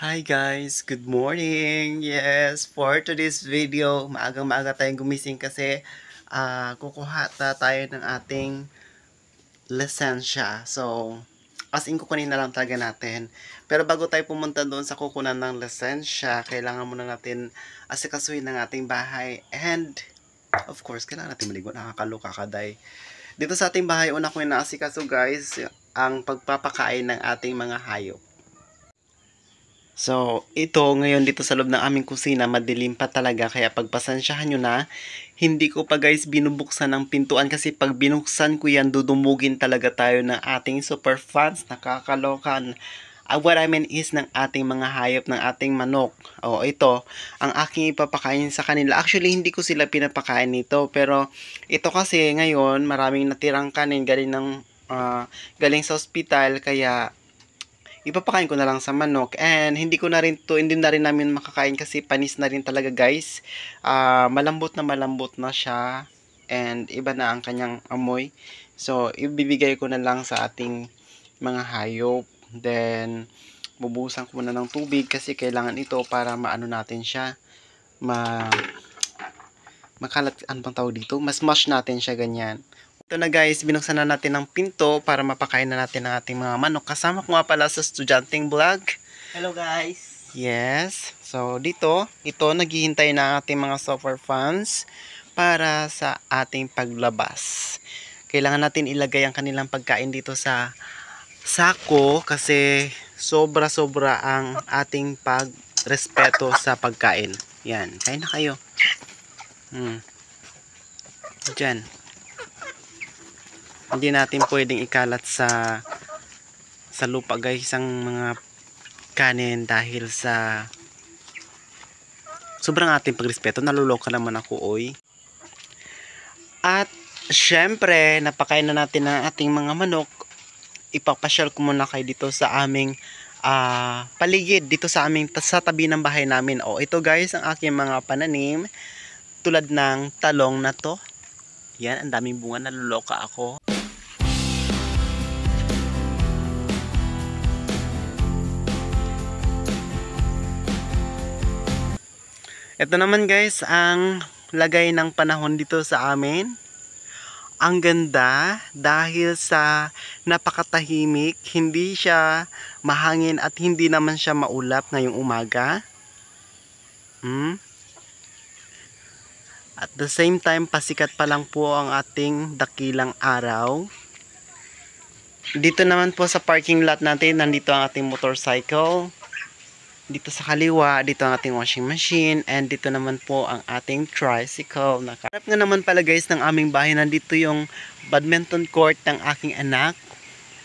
Hi guys, good morning. Yes, for today's video, maagang-maaga tayong gumising kasi kukuha tayo ng ating lisensya. So, as in kukunin na lang talaga natin. Pero bago tayo pumunta doon sa kukunan ng lisensya, kailangan muna natin asikasuhin ng ating bahay. And, of course, kailangan natin maligo. Nakakaloka kaday. Dito sa ating bahay, una ko inaasikaso guys, ang pagpapakain ng ating mga hayop. So, ito ngayon dito sa loob ng aming kusina, madilim pa talaga kaya pagpasensyahan nyo na. Hindi ko pa guys binubuksan ang pintuan kasi pag binuksan ko yan, dudumugin talaga tayo ng ating super fans. Nakakalokan. What I mean is ng ating mga hayop, ng ating manok. O ito, ang aking ipapakain sa kanila. Actually, hindi ko sila pinapakain nito. Pero ito kasi ngayon, maraming natirang kanin galing sa ospital. Kaya ipapakain ko na lang sa manok, and hindi na rin namin makakain kasi panis na rin talaga guys. Malambot na siya, and iba na ang kanyang amoy. So ibibigay ko na lang sa ating mga hayop. Then bubuhusan ko muna ng tubig kasi kailangan ito para maano natin siya, makalat, ano bang tawag dito, mas smash natin siya ganyan. Ito na guys, binuksan na natin ang pinto para mapakain na natin ang ating mga manok. Kasama ko nga pala sa estudyanteng vlog. Hello guys! Yes. So dito, ito naghihintay na ang ating mga super fans para sa ating paglabas. Kailangan natin ilagay ang kanilang pagkain dito sa sako kasi sobra-sobra ang ating pagrespeto sa pagkain. Yan, kain na kayo. Diyan. Hindi natin pwedeng ikalat sa lupa guys ang mga kanin dahil sa sobrang ating pagrespeto. Naluloka naman ako oy. At syempre napakain na natin ang ating mga manok. Ipapasyal ko muna kayo dito sa aming paligid, dito sa tabi ng bahay namin. O ito guys ang aking mga pananim tulad ng talong na to. Yan, ang daming bunga, naluloka ako. Ito naman guys ang lagay ng panahon dito sa amin. Ang ganda dahil sa napakatahimik, hindi siya mahangin at hindi naman siya maulap ngayong umaga. At the same time, pasikat pa lang po ang ating dakilang araw. Dito naman po sa parking lot natin, nandito ang ating motorcycle. Dito sa kaliwa, dito ang ating washing machine, and dito naman po ang ating tricycle. Harap nga naman pala guys ng aming bahay, nandito yung badminton court ng aking anak.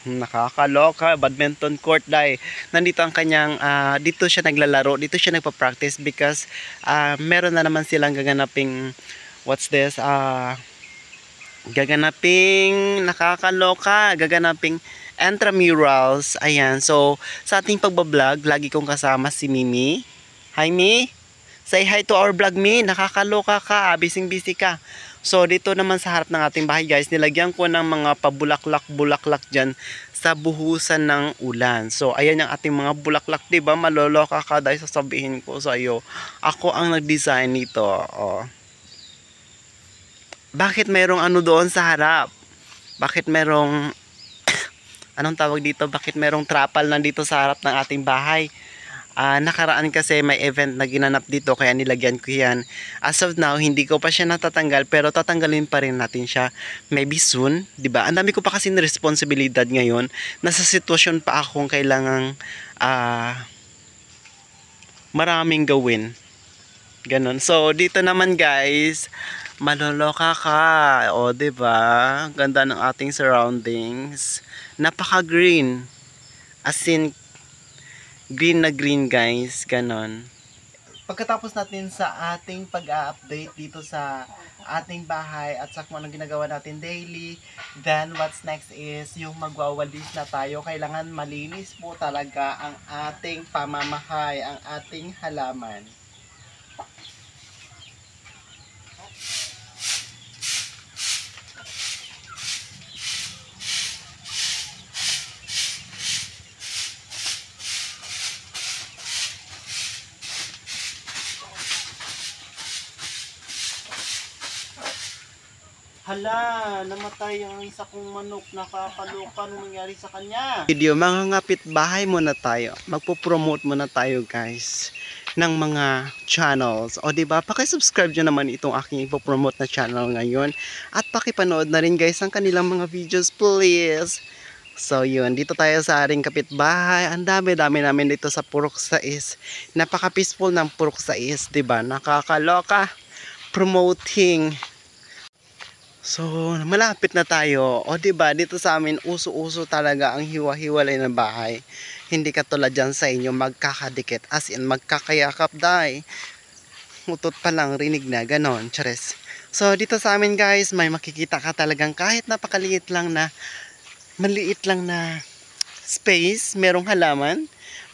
Nakakaloka, badminton court dahil nandito ang kanyang, dito siya naglalaro, dito siya nagpa-practice because meron na naman silang gaganaping, gaganaping intramurals. Ayan, so sa ating pagbablog, lagi kong kasama si Mimi. Hi Mi, say hi to our vlog Mi. Nakakaloka ka, busy ka. So dito naman sa harap ng ating bahay guys, nilagyan ko ng mga pabulaklak dyan sa buhusan ng ulan. So ayan yung ating mga bulaklak, diba? Maloloka ka dahil sasabihin ko sa iyo, ako ang nag-design nito. Bakit merong ano doon sa harap? Bakit merong anong tawag dito? Bakit merong trapal nandito sa harap ng ating bahay? Nakaraan kasi may event na ginanap dito kaya nilagyan ko yan. As of now, hindi ko pa siya natatanggal pero tatanggalin pa rin natin siya. Maybe soon, 'di ba? Ang dami ko pa kasi na responsibilidad ngayon. Nasa sitwasyon pa akong kailangang maraming gawin. Ganon. So, dito naman guys, maloloka ka. O, 'di ba? Ganda ng ating surroundings. Napaka-green. As in, green na green guys. Ganon. Pagkatapos natin sa ating pag-update dito sa ating bahay at sa kung anong ginagawa natin daily, then what's next is yung magwawalis na tayo. Kailangan malinis po talaga ang ating pamamahay, ang ating halaman. Hala, namatay ang isa kong manok. Nakakaloka nung nangyari sa kanya. Video, mga ngapit bahay muna tayo. Magpo-promote muna tayo guys ng mga channels. O diba, paki-subscribe nyo naman itong aking ipopromote na channel ngayon. At pakipanood na rin guys ang kanilang mga videos please. So yun, dito tayo sa aring kapitbahay. Ang dami-dami namin dito sa Purok 6. Napaka-peaceful ng Purok 6, diba? Nakakaloka. Promoting. So, malapit na tayo. O diba, dito sa amin, uso-uso talaga ang hiwa-hiwalay ng bahay. Hindi katulad dyan sa inyo, magkakadikit. As in, magkakayakap dahi. Utot pa lang, rinig na, ganon. Chares. So, dito sa amin guys, may makikita ka talagang kahit napakaliit lang na, maliit lang na space. Merong halaman,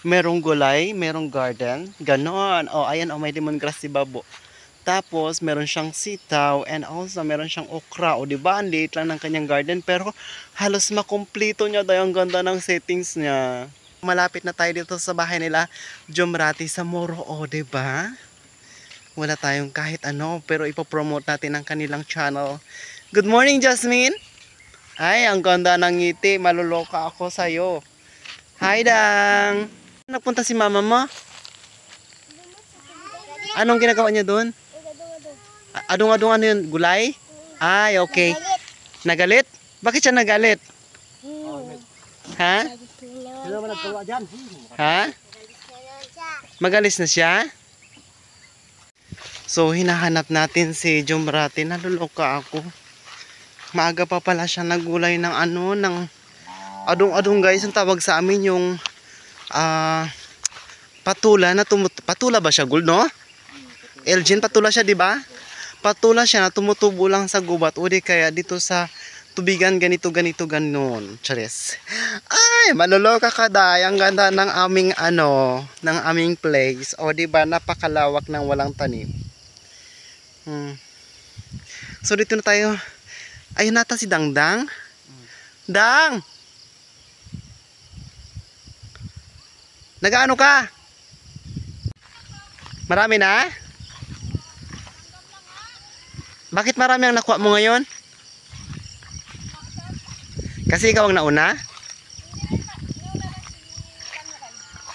merong gulay, merong garden. Ganon. O, ayan, may lemongrass si Babo. Tapos, meron siyang sitaw and also meron siyang okra. O, diba? Ang liit lang ng kanyang garden. Pero, halos makumpleto niya dahil ang ganda ng settings niya. Malapit na tayo dito sa bahay nila, Jomrati sa Moro. O, diba? Wala tayong kahit ano. Pero, ipopromote natin ang kanilang channel. Good morning, Jasmine! Ay, ang ganda ng ngiti. Maluloka ako sa'yo. Hi, Dang! Nagpunta si mama mo? Anong ginagawa niya doon? Adong-adong ano yun? Gulay? Ay, okay. Nagalit? Bakit siya nagalit? Ha? Sino naman nagkawa dyan? Ha? Magalis na siya? So, hinahanap natin si Jomrati. Naluloka ako. Maaga pa pala siya nagulay ng ano, ng adong-adong guys. Ang tawag sa amin yung patula na patula ba siya, Gold, no? Elgin, patula siya, di ba? Patula siya na tumutubo lang sa gubat o di kaya dito sa tubigan ganito ganon. Charis. Ay, maluloka ka dahi. Ang ganda ng aming ng aming place. O di ba, napakalawak ng walang tanim. So dito na tayo. Ayun nata si Dangdang. Dang! Nagaano ka? Marami na? Bakit marami ang nakuha mo ngayon? Kasi ikaw ang nauna?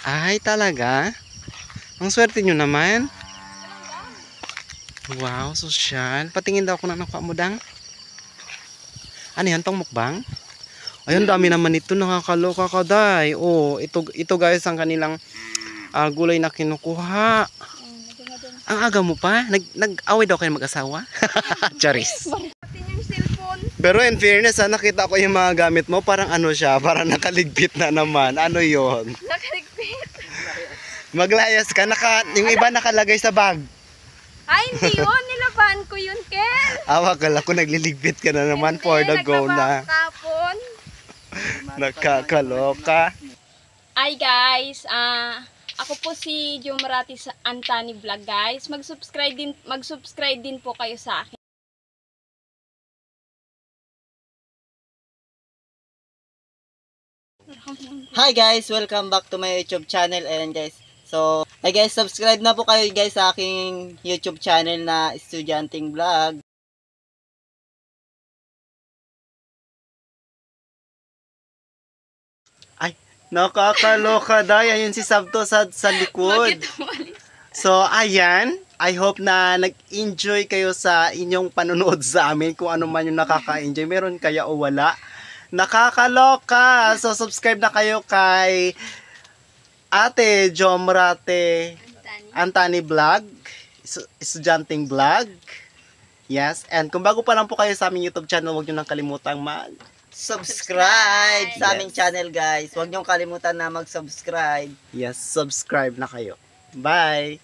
Ay, talaga? Ang swerte nyo naman. Wow, sosyal. Patingin daw ako na nakuha mo, Dang. Ano yan, tong mukbang? Ayun, dami naman ito. Nakakaloka ka, day. Oh, ito guys, ang kanilang gulay na kinukuha. Ang aga mo pa? Nag-away daw kayo mag-asawa? Charis. Pero in fairness, nakita ko yung mga gamit mo. Parang ano siya, parang nakaligpit na naman. Ano yon? Nakaligpit. Maglayas ka. Yung iba nakalagay sa bag. Ay, hindi yun. Nilaban ko yun, Kel. Akala ko nagliligpit ka na naman for the go na. Kapon. Nakakaloka. Ay, guys. Ako po si Jomrati sa Antani Vlog, guys. Mag-subscribe din po kayo sa akin. Hi guys, welcome back to my YouTube channel. And guys, so, hey guys, subscribe na po kayo guys sa aking YouTube channel na Estudyanteng Vlog. Ay, nakakaloka dahi. Ayun si Sabto sa likod. So, ayan. I hope na nag-enjoy kayo sa inyong panonood sa amin. Kung ano man yung nakaka-enjoy. Meron kaya o wala. Nakakaloka. So, subscribe na kayo kay Ate Jomrati Antani Vlog. Estudyanteng Vlog. Yes. And kung bago pa lang po kayo sa aming YouTube channel, huwag nyo nang kalimutang Subscribe sa aming channel guys. Huwag niyong kalimutan na mag-subscribe. Yes, subscribe na kayo. Bye!